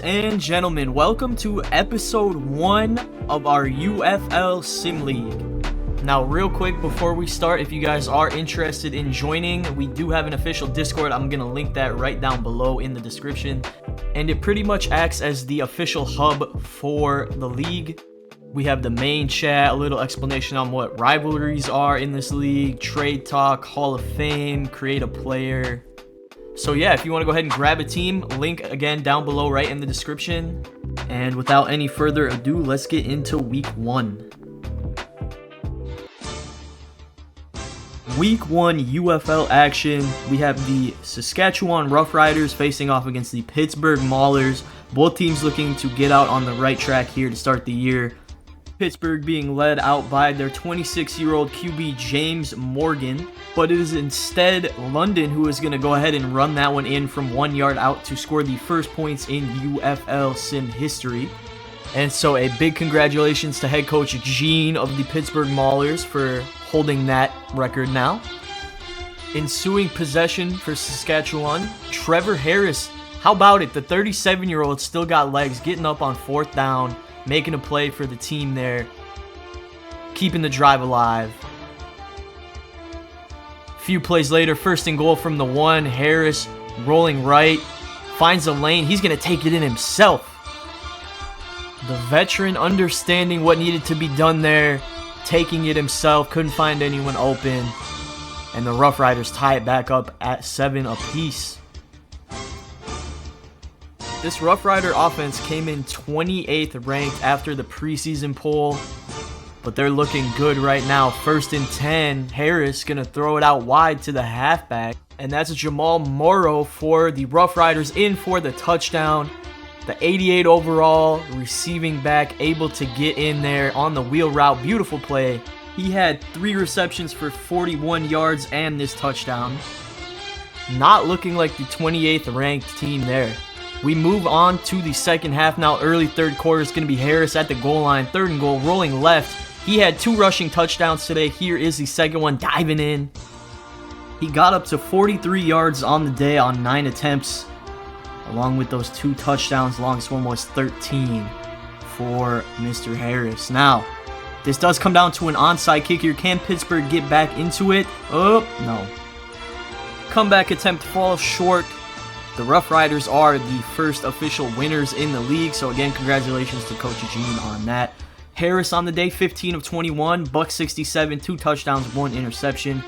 and gentlemen, welcome to episode 1 of our UFL Sim League. Now, real quick before we start, if you guys are interested in joining, we do have an official Discord. I'm going to link that right down below in the description. And it pretty much acts as the official hub for the league. We have the main chat, a little explanation on what rivalries are in this league, trade talk, Hall of Fame, create a player. So yeah, if you want to go ahead and grab a team, link again down below right in the description. And without any further ado, let's get into week 1. Week 1 UFL action. We have the Saskatchewan Rough Riders facing off against the Pittsburgh Maulers. Both teams looking to get out on the right track here to start the year. Pittsburgh being led out by their 26-year-old QB James Morgan, but it is instead London who is going to go ahead and run that one in from 1 yard out to score the first points in UFL Sim history. And so a big congratulations to head coach Gene of the Pittsburgh Maulers for holding that record now. Ensuing possession for Saskatchewan, Trevor Harris, how about it? The 37-year-old still got legs, getting up on 4th down, making a play for the team there, keeping the drive alive. A few plays later, 1st and goal from the 1. Harris rolling right, finds a lane. He's going to take it in himself. The veteran understanding what needed to be done there, taking it himself, couldn't find anyone open. And the Rough Riders tie it back up at 7 apiece. This Rough Rider offense came in 28th ranked after the preseason poll, but they're looking good right now. 1st and 10, Harris gonna throw it out wide to the halfback, and that's Jamal Morrow for the Rough Riders in for the touchdown. The 88 overall receiving back able to get in there on the wheel route. Beautiful play. He had 3 receptions for 41 yards and this touchdown. Not looking like the 28th ranked team there. We move on to the second half now. Early third quarter is going to be Harris at the goal line. 3rd and goal, rolling left. He had 2 rushing touchdowns today. Here is the second one, diving in. He got up to 43 yards on the day on 9 attempts, along with those 2 touchdowns. Longest one was 13 for Mr. Harris. Now, this does come down to an onside kick here. Can Pittsburgh get back into it? Oh, no. Comeback attempt falls short. The Rough Riders are the first official winners in the league, so again, congratulations to Coach Gene on that. Harris on the day, 15 of 21, buck 67, 2 touchdowns, 1 interception.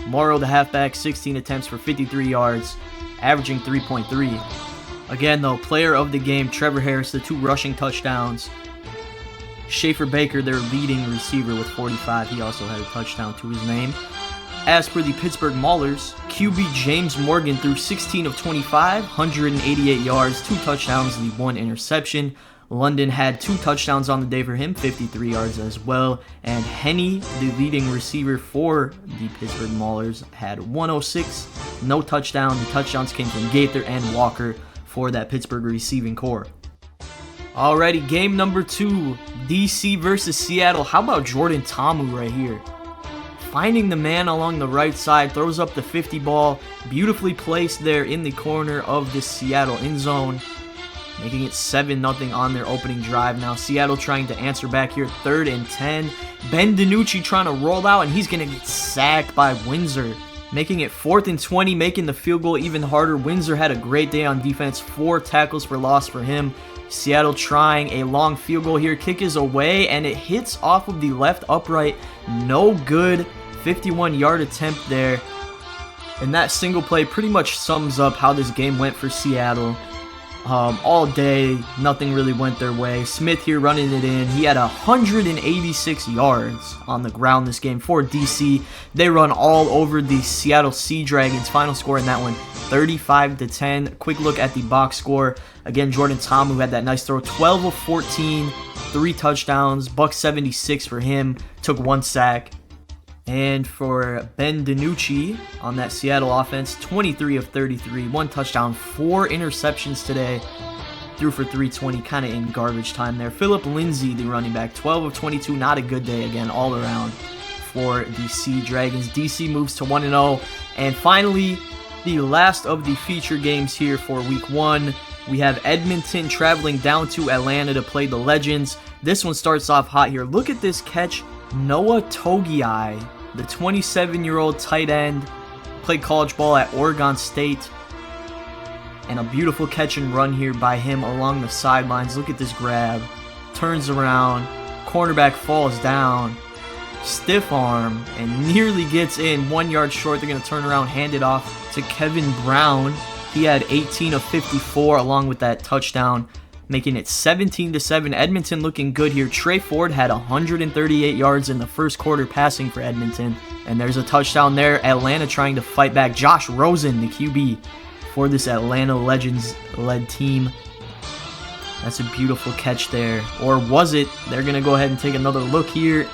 Morrow, the halfback, 16 attempts for 53 yards, averaging 3.3. Again, though, player of the game, Trevor Harris, the 2 rushing touchdowns. Schaefer Baker, their leading receiver with 45, he also had a touchdown to his name. As for the Pittsburgh Maulers, QB James Morgan threw 16 of 25, 188 yards, 2 touchdowns, and 1 interception. London had 2 touchdowns on the day for him, 53 yards as well. And Henny, the leading receiver for the Pittsburgh Maulers, had 106, no touchdown. The touchdowns came from Gaither and Walker for that Pittsburgh receiving core. Alrighty, game number 2, DC versus Seattle. How about Jordan Tamu right here? Finding the man along the right side, throws up the 50 ball, beautifully placed there in the corner of the Seattle end zone, making it 7-0 on their opening drive. Now Seattle trying to answer back here, 3rd and 10. Ben DiNucci trying to roll out, and he's going to get sacked by Windsor, making it 4th and 20, making the field goal even harder. Windsor had a great day on defense, 4 tackles for loss for him. Seattle trying a long field goal here, kick is away, and it hits off of the left upright, no good. 51-yard attempt there, and that single play pretty much sums up how this game went for Seattle. All day, nothing really went their way. Smith here running it in. He had 186 yards on the ground this game for DC. They run all over the Seattle Sea Dragons. Final score in that one, 35-10. Quick look at the box score. Again, Jordan Tamu had that nice throw, 12 of 14, 3 touchdowns, buck 76 for him, took 1 sack. And for Ben DiNucci on that Seattle offense, 23 of 33, 1 touchdown, 4 interceptions today. Threw for 320, kind of in garbage time there. Philip Lindsay, the running back, 12 of 22, not a good day again all around for the Sea Dragons. DC moves to 1-0. And finally, the last of the feature games here for week 1. we have Edmonton traveling down to Atlanta to play the Legends. This one starts off hot here. Look at this catch. Noah Togiai, the 27-year-old tight end, played college ball at Oregon State. And a beautiful catch and run here by him along the sidelines. Look at this grab. Turns around. Cornerback falls down. Stiff arm and nearly gets in. 1 yard short. They're going to turn around, hand it off to Kevin Brown. He had 18 of 54 along with that touchdown, making it 17-7. Edmonton looking good here. Trey Ford had 138 yards in the first quarter passing for Edmonton. And there's a touchdown there. Atlanta trying to fight back. Josh Rosen, the QB for this Atlanta Legends-led team. That's a beautiful catch there. Or was it? They're going to go ahead and take another look here.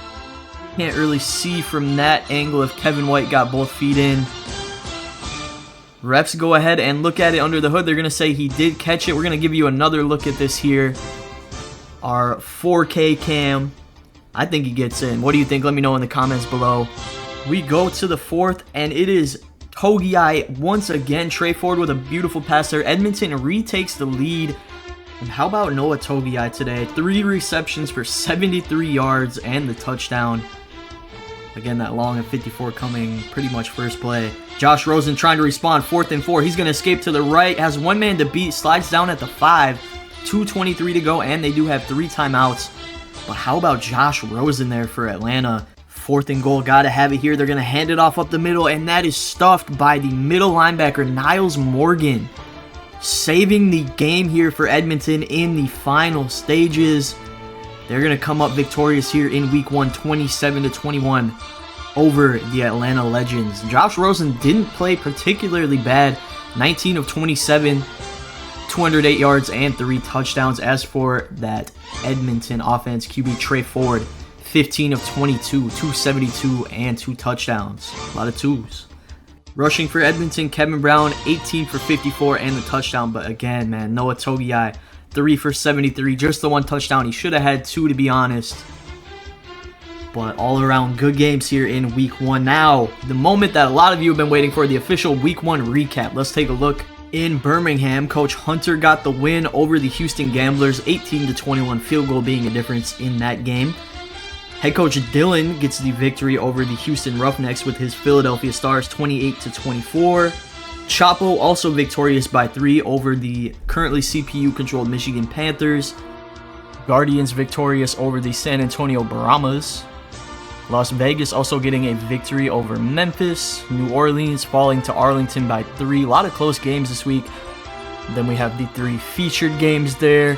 Can't really see from that angle if Kevin White got both feet in. Refs go ahead and look at it under the hood. They're going to say he did catch it. We're going to give you another look at this here. Our 4K cam. I think he gets in. What do you think? Let me know in the comments below. We go to the fourth, and it is Togiai once again. Trey Ford with a beautiful pass there. Edmonton retakes the lead. And how about Noah Togiai today? 3 receptions for 73 yards and the touchdown. Again, that long at 54 coming pretty much first play. Josh Rosen trying to respond. 4th and 4. He's going to escape to the right. Has one man to beat. Slides down at the 5. 2:23 to go, and they do have 3 timeouts. But how about Josh Rosen there for Atlanta? 4th and goal. Got to have it here. They're going to hand it off up the middle, and that is stuffed by the middle linebacker, Niles Morgan. Saving the game here for Edmonton in the final stages. They're going to come up victorious here in week 1, 27-21 over the Atlanta Legends. Josh Rosen didn't play particularly bad. 19 of 27, 208 yards and 3 touchdowns. As for that Edmonton offense, QB Trey Ford, 15 of 22, 272 and 2 touchdowns. A lot of twos. Rushing for Edmonton, Kevin Brown, 18 for 54 and the touchdown. But again, man, Noah Togiai, 3 for 73, just the 1 touchdown. He should have had 2 to be honest. But all around good games here in week 1. Now, the moment that a lot of you have been waiting for, the official week 1 recap. Let's take a look. In Birmingham, Coach Hunter got the win over the Houston Gamblers, 18-21, field goal being a difference in that game. Head coach Dillon gets the victory over the Houston Roughnecks with his Philadelphia Stars, 28-24. Chapo also victorious by 3 over the currently CPU-controlled Michigan Panthers. Guardians victorious over the San Antonio Brahmas. Las Vegas also getting a victory over Memphis. New Orleans falling to Arlington by 3. A lot of close games this week. Then we have the 3 featured games there.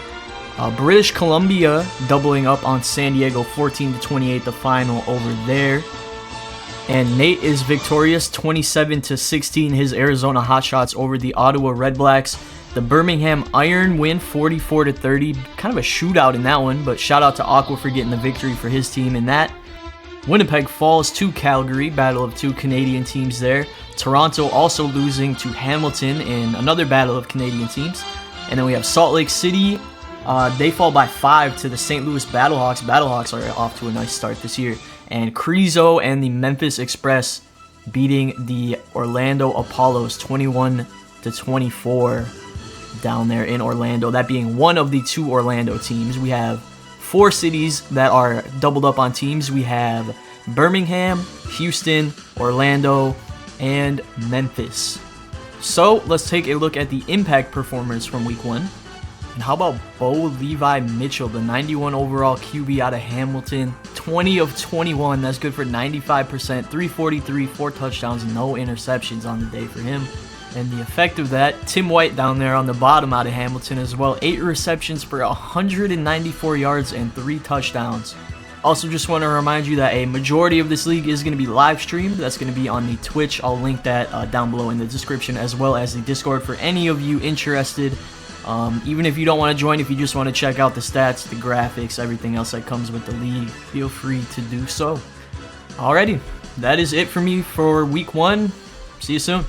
British Columbia doubling up on San Diego, 14-28, the final over there. And Nate is victorious, 27-16, his Arizona Hotshots over the Ottawa Redblacks. The Birmingham Iron win, 44-30. Kind of a shootout in that one, but shout out to Aqua for getting the victory for his team in that. Winnipeg falls to Calgary, battle of 2 Canadian teams there. Toronto also losing to Hamilton in another battle of Canadian teams. And then we have Salt Lake City. They fall by 5 to the St. Louis Battlehawks. Battlehawks are off to a nice start this year. And Crezo and the Memphis Express beating the Orlando Apollos 21-24 down there in Orlando. That being one of the 2 Orlando teams. We have 4 cities that are doubled up on teams. We have Birmingham, Houston, Orlando, and Memphis. So let's take a look at the impact performers from week 1. And how about Bo Levi Mitchell, the 91 overall QB out of Hamilton, 20 of 21. That's good for 95%, 343, 4 touchdowns, no interceptions on the day for him. And the effect of that, Tim White down there on the bottom out of Hamilton as well, 8 receptions for 194 yards and 3 touchdowns. Also just want to remind you that a majority of this league is going to be live streamed. That's going to be on the Twitch. I'll link that down below in the description, as well as the Discord for any of you interested. Even if you don't want to join, if you just want to check out the stats, the graphics, everything else that comes with the league, feel free to do so. Alrighty, that is it for me for week 1. See you soon.